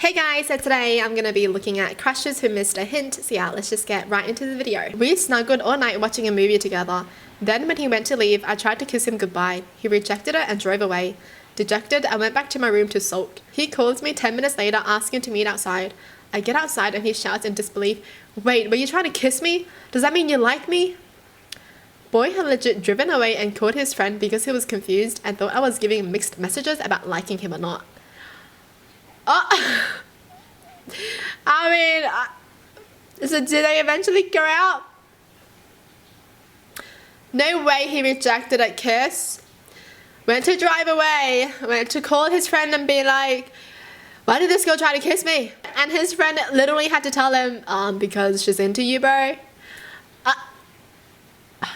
Hey guys, so today I'm going to be looking at crushes who missed a hint. So yeah, let's just get right into the video. We snuggled all night watching a movie together. Then when he went to leave, I tried to kiss him goodbye. He rejected it and drove away. Dejected, I went back to my room to sulk. He calls me 10 minutes later asking to meet outside. I get outside and he shouts in disbelief, "Wait, were you trying to kiss me? Does that mean you like me?" Boy had legit driven away and called his friend because he was confused and thought I was giving mixed messages about liking him or not. Oh, so did they eventually go out? No way he rejected a kiss. Went to drive away. Went to call his friend and be like, "Why did this girl try to kiss me?" And his friend literally had to tell him, because she's into you, bro.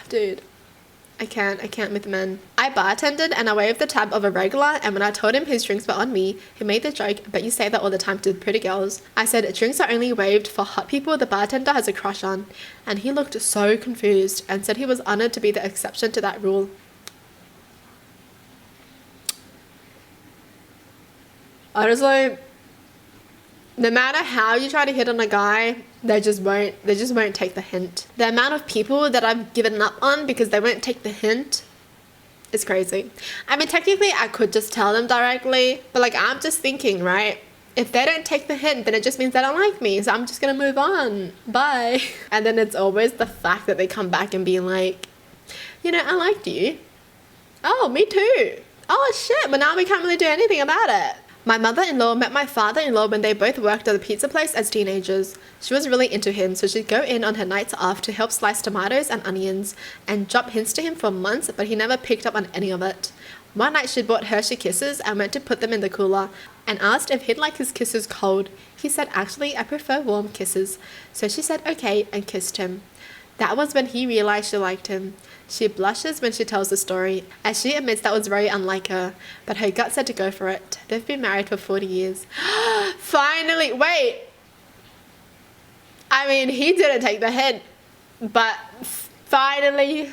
Dude. I can't with men. I bartended and I waved the tab of a regular, and when I told him his drinks were on me, he made the joke, "But you say that all the time to pretty girls." I said, "Drinks are only waived for hot people the bartender has a crush on." And he looked so confused and said he was honored to be the exception to that rule. Honestly, no matter how you try to hit on a guy, they just won't take the hint. The amount of people that I've given up on because they won't take the hint is crazy. I mean, technically I could just tell them directly, but like, I'm just thinking, right? If they don't take the hint, then it just means they don't like me, so I'm just gonna move on. Bye. And then it's always the fact that they come back and be like, "You know, I liked you." Oh, me too. Oh shit, but now we can't really do anything about it. My mother-in-law met my father-in-law when they both worked at a pizza place as teenagers. She was really into him, so she'd go in on her nights off to help slice tomatoes and onions and drop hints to him for months, but he never picked up on any of it. One night she bought Hershey Kisses and went to put them in the cooler and asked if he'd like his kisses cold. He said, "Actually, I prefer warm kisses." So she said okay and kissed him. That was when he realized she liked him. She blushes when she tells the story, as she admits that was very unlike her, but her gut said to go for it. They've been married for 40 years. Finally, wait. I mean, he didn't take the hint, but finally,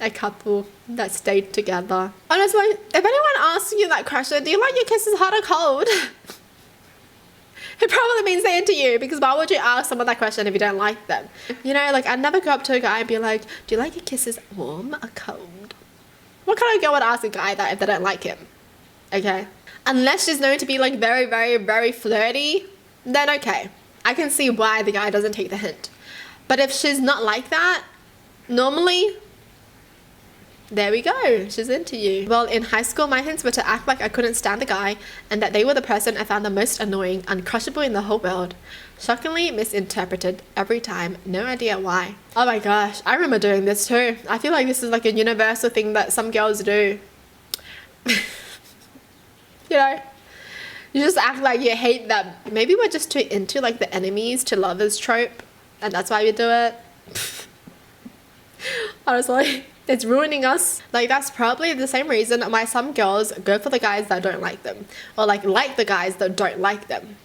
a couple that stayed together. Honestly, if anyone asks you that question, do you like your kisses hot or cold? It probably means they're into you, because why would you ask someone that question if you don't like them? You know, like, I'd never go up to a guy and be like, "Do you like your kisses warm or cold?" What kind of girl would ask a guy that if they don't like him? Okay? Unless she's known to be like very, very, very flirty, then okay. I can see why the guy doesn't take the hint. But if she's not like that, normally, there we go, she's into you. Well, in high school, my hints were to act like I couldn't stand the guy and that they were the person I found the most annoying, uncrushable in the whole world. Shockingly misinterpreted every time, no idea why. Oh my gosh, I remember doing this too. I feel like this is like a universal thing that some girls do. You know, you just act like you hate them. Maybe we're just too into like the enemies to lovers trope, and that's why we do it. Honestly, it's ruining us. Like, that's probably the same reason why some girls go for the guys that don't like them, or like the guys that don't like them,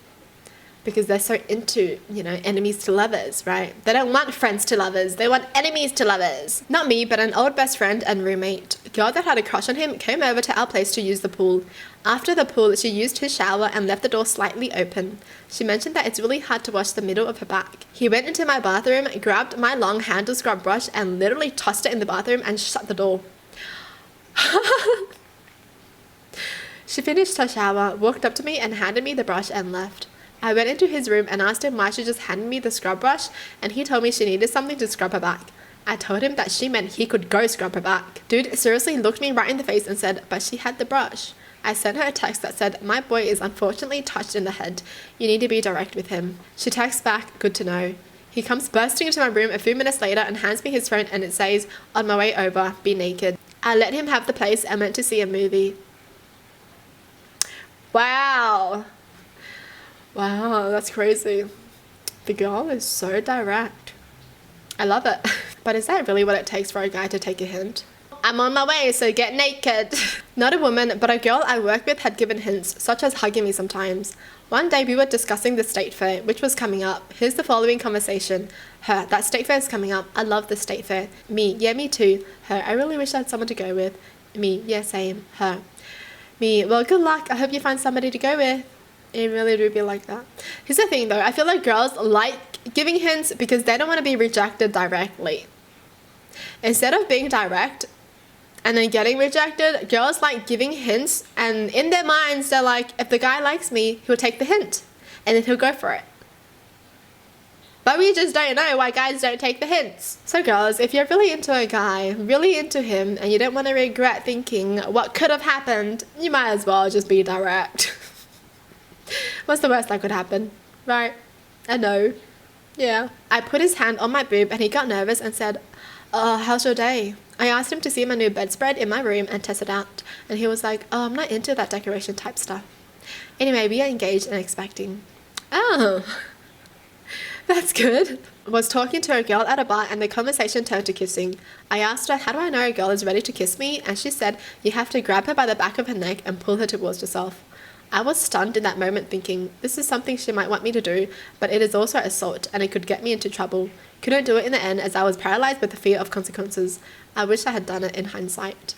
because they're so into, you know, enemies to lovers, right? They don't want friends to lovers, they want enemies to lovers. Not me, but an old best friend and roommate. A girl that had a crush on him came over to our place to use the pool. After the pool, she used his shower and left the door slightly open. She mentioned that it's really hard to wash the middle of her back. He went into my bathroom, grabbed my long handle scrub brush and literally tossed it in the bathroom and shut the door. She finished her shower, walked up to me and handed me the brush and left. I went into his room and asked him why she just handed me the scrub brush, and he told me she needed something to scrub her back. I told him that she meant he could go scrub her back. Dude seriously looked me right in the face and said, "But she had the brush." I sent her a text that said, "My boy is unfortunately touched in the head. You need to be direct with him." She texts back, "Good to know." He comes bursting into my room a few minutes later and hands me his phone, and it says, "On my way over, be naked." I let him have the place and went to see a movie. Wow. Wow, that's crazy. The girl is so direct. I love it. But is that really what it takes for a guy to take a hint? "I'm on my way, so get naked." Not a woman, but a girl I work with had given hints, such as hugging me sometimes. One day we were discussing the state fair, which was coming up. Here's the following conversation. Her, "That state fair is coming up. I love the state fair." Me, "Yeah, me too." Her, "I really wish I had someone to go with." Me, "Yeah, same." Her, me, "Well, good luck. I hope you find somebody to go with." It really do be like that. Here's the thing though, I feel like girls like giving hints because they don't want to be rejected directly. Instead of being direct and then getting rejected, girls like giving hints, and in their minds they're like, if the guy likes me, he'll take the hint and then he'll go for it. But we just don't know why guys don't take the hints. So girls, if you're really into a guy, really into him, and you don't want to regret thinking what could have happened, you might as well just be direct. What's the worst that could happen, right? I know. Yeah. I put his hand on my boob and he got nervous and said, how's your day? I asked him to see my new bedspread in my room and test it out. And he was like, oh, I'm not into that decoration type stuff. Anyway, we are engaged and expecting. Oh, that's good. I was talking to a girl at a bar and the conversation turned to kissing. I asked her, how do I know a girl is ready to kiss me? And she said, you have to grab her by the back of her neck and pull her towards yourself. I was stunned in that moment thinking, this is something she might want me to do, but it is also assault and it could get me into trouble. Couldn't do it in the end as I was paralyzed with the fear of consequences. I wish I had done it in hindsight.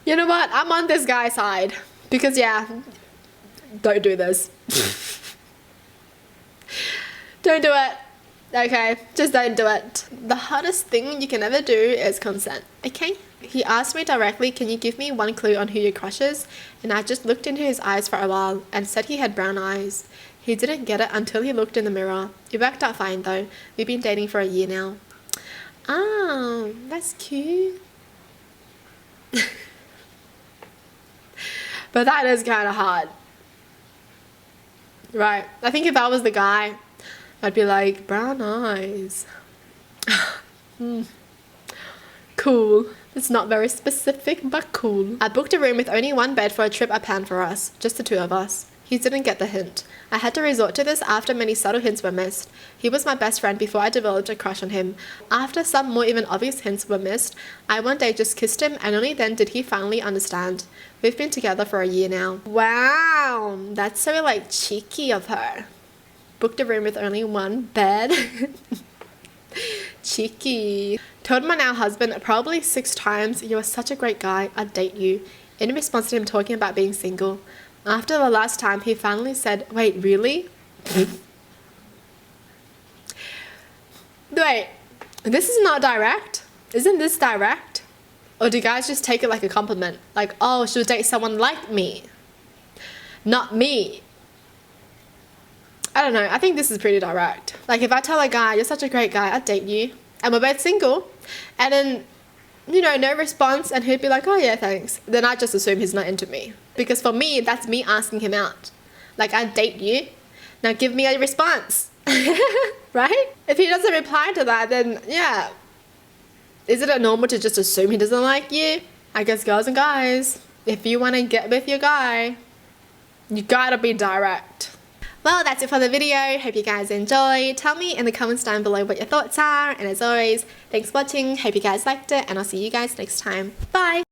You know what? I'm on this guy's side. Because yeah, don't do this. Don't do it. Okay, just don't do it. The hardest thing you can ever do is consent, okay? He asked me directly, can you give me one clue on who your crush is? And I just looked into his eyes for a while and said he had brown eyes. He didn't get it until he looked in the mirror. It worked out fine though. We've been dating for a year now. Oh, that's cute. But that is kind of hard. Right, I think if I was the guy, I'd be like, brown eyes. Cool. It's not very specific, but cool. I booked a room with only one bed for a trip I planned for us, just the two of us. He didn't get the hint. I had to resort to this after many subtle hints were missed. He was my best friend before I developed a crush on him. After some more even obvious hints were missed, I one day just kissed him and only then did he finally understand. We've been together for a year now. Wow, that's so like cheeky of her. Booked a room with only one bed. Cheeky. Told my now husband probably 6 times, you are such a great guy, I'd date you. In response to him talking about being single. After the last time, he finally said, wait, really? Wait, this is not direct? Isn't this direct? Or do guys just take it like a compliment? Like, oh, she'll date someone like me. Not me. I don't know, I think this is pretty direct. Like if I tell a guy, you're such a great guy, I'd date you. And we're both single. And then, you know, no response and he'd be like, oh yeah, thanks. Then I just assume he's not into me. Because for me, that's me asking him out. Like, I'd date you. Now give me a response. Right? If he doesn't reply to that, then yeah. Is it normal to just assume he doesn't like you? I guess girls and guys, if you want to get with your guy, you gotta be direct. Well, that's it for the video. Hope you guys enjoyed. Tell me in the comments down below what your thoughts are. And as always, thanks for watching. Hope you guys liked it. And I'll see you guys next time. Bye!